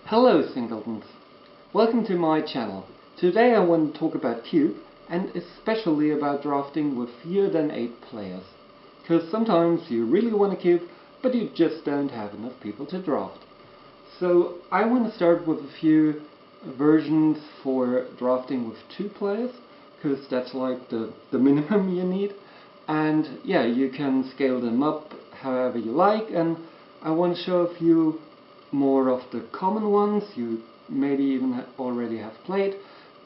Hello Singletons! Welcome to my channel. Today I want to talk about Cube, and especially about drafting with fewer than 8 players. Because sometimes you really want a cube, but you just don't have enough people to draft. So I want to start with a few versions for drafting with 2 players, because that's like the minimum you need. And yeah, you can scale them up however you like, and I want to show a few more of the common ones you maybe even already have played,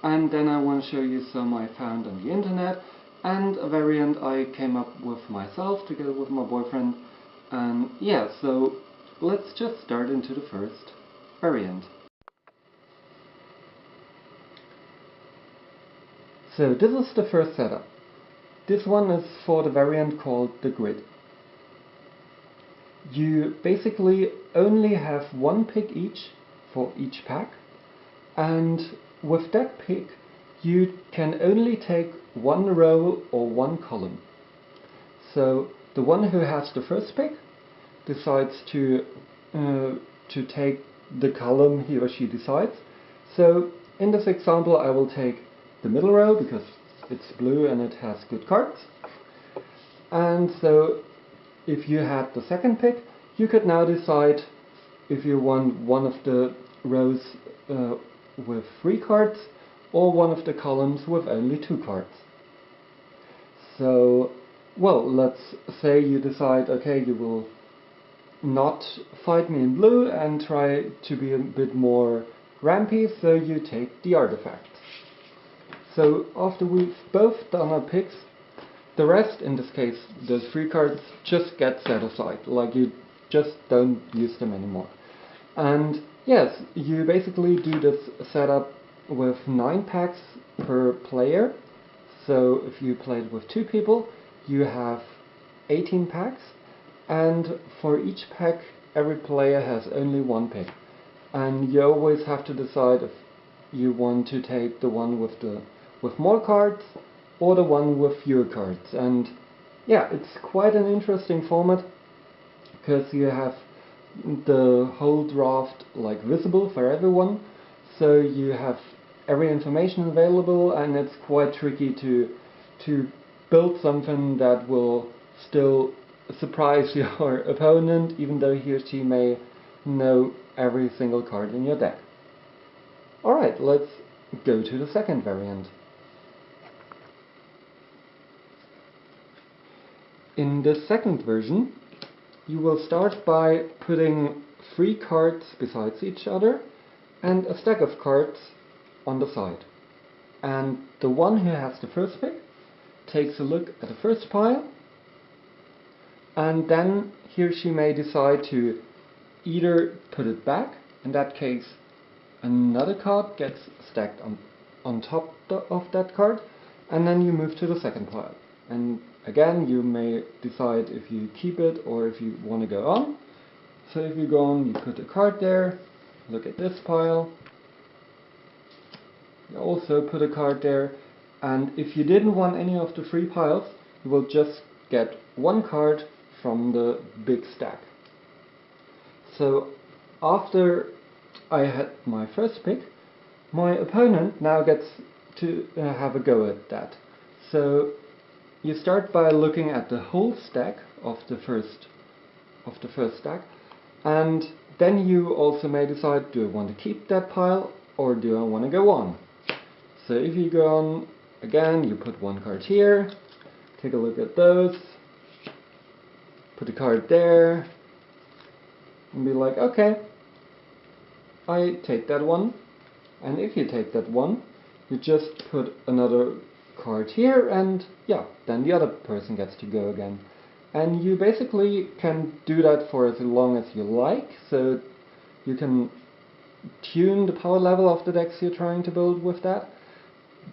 and then I want to show you some I found on the internet and a variant I came up with myself together with my boyfriend. And yeah, so let's just start into the first variant. So this is the first setup. This one is for the variant called the grid. You basically only have 1 pick each for each pack, and with that pick you can only take 1 row or 1 column. So the one who has the first pick decides to take the column he or she decides. So in this example I will take the middle row because it's blue and it has good cards. And so if you had the second pick, you could now decide if you want one of the rows with 3 cards or one of the columns with only 2 cards. So, well, let's say you decide, okay, you will not fight me in blue and try to be a bit more rampy, so you take the artifacts. So after we've both done our picks, the rest, in this case, those 3 cards, just get set aside, like you just don't use them anymore. And yes, you basically do this setup with 9 packs per player. So if you played with 2 people, you have 18 packs, and for each pack every player has only 1 pick. And you always have to decide if you want to take the one with more cards or the one with fewer cards. And yeah, it's quite an interesting format because you have the whole draft like visible for everyone, so you have every information available, and it's quite tricky to build something that will still surprise your opponent even though he or she may know every single card in your deck. Alright, let's go to the second variant. In the second version, you will start by putting 3 cards besides each other and a stack of cards on the side. And the one who has the first pick takes a look at the first pile, and then he or she may decide to either put it back, in that case another card gets stacked on top of that card, and then you move to the second pile. And again, you may decide if you keep it or if you want to go on. So if you go on, you put a card there, look at this pile, you also put a card there, and if you didn't want any of the 3 piles, you will just get 1 card from the big stack. So after I had my first pick, my opponent now gets to have a go at that. So you start by looking at the whole stack of the first stack, and then you also may decide, do I want to keep that pile or do I want to go on? So if you go on, again, you put 1 card here, take a look at those, put a card there, and be like, okay, I take that one. And if you take that one, you just put another card here, and yeah, then the other person gets to go again. And you basically can do that for as long as you like, so you can tune the power level of the decks you're trying to build with that.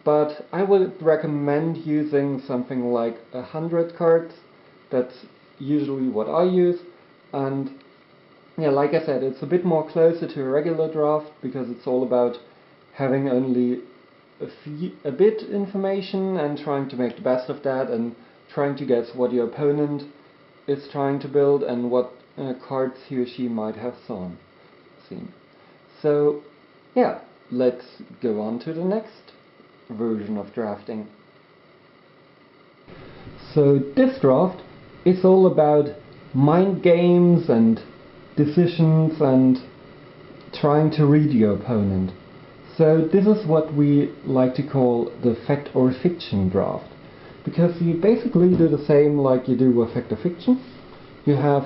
But I would recommend using something like 100 cards. That's usually what I use. And yeah, like I said, it's a bit more closer to a regular draft because it's all about having only a bit information and trying to make the best of that and trying to guess what your opponent is trying to build and what cards he or she might have seen. So yeah, let's go on to the next version of drafting. So this draft is all about mind games and decisions and trying to read your opponent. So this is what we like to call the fact or fiction draft, because you basically do the same like you do with fact or fiction. You have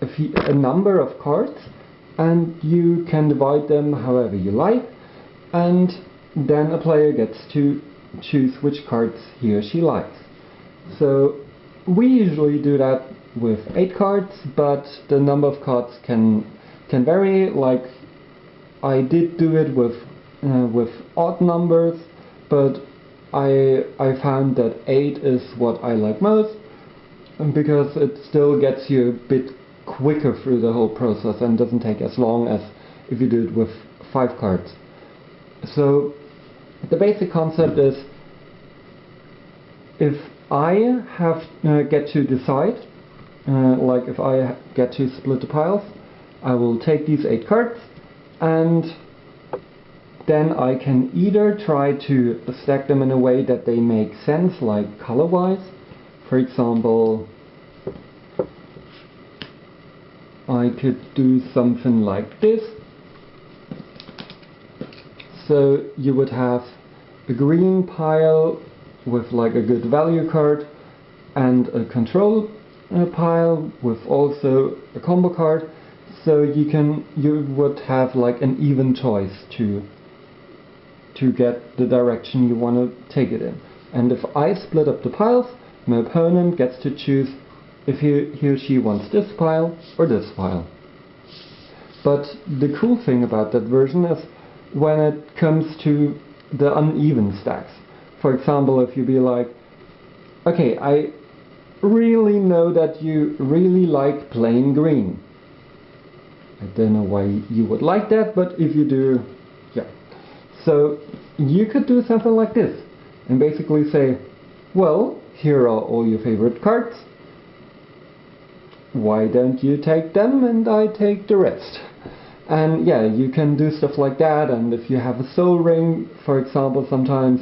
a number of cards and you can divide them however you like, and then a player gets to choose which cards he or she likes. So we usually do that with 8 cards, but the number of cards can vary. Like I did do it with odd numbers, but I found that 8 is what I like most, because it still gets you a bit quicker through the whole process and doesn't take as long as if you do it with 5 cards. So the basic concept is, if I get to decide, like if I get to split the piles, I will take these 8 cards, and then I can either try to stack them in a way that they make sense, like color-wise. For example, I could do something like this. So you would have a green pile with like a good value card, and a control pile with also a combo card. So you would have like an even choice to get the direction you want to take it in. And if I split up the piles, my opponent gets to choose if he or she wants this pile or this pile. But the cool thing about that version is when it comes to the uneven stacks. For example, if you be like, okay, I really know that you really like playing green. I don't know why you would like that, but if you do, yeah. So you could do something like this and basically say, well, here are all your favorite cards. Why don't you take them and I take the rest? And yeah, you can do stuff like that. And if you have a soul ring, for example, sometimes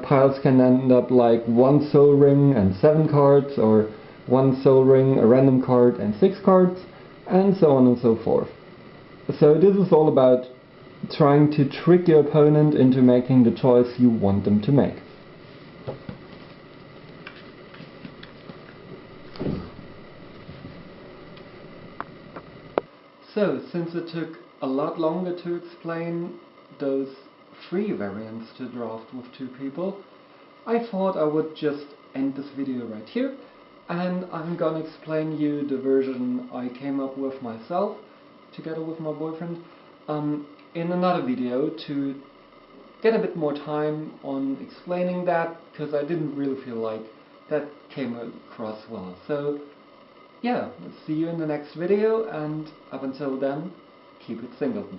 piles can end up like 1 soul ring and 7 cards, or 1 soul ring, a random card and 6 cards, and so on and so forth. So this is all about trying to trick your opponent into making the choice you want them to make. So, since it took a lot longer to explain those 3 variants to draft with 2 people, I thought I would just end this video right here, and I'm gonna explain you the version I came up with myself together with my boyfriend in another video, to get a bit more time on explaining that, because I didn't really feel like that came across well. So yeah, see you in the next video, and up until then, keep it Singleton.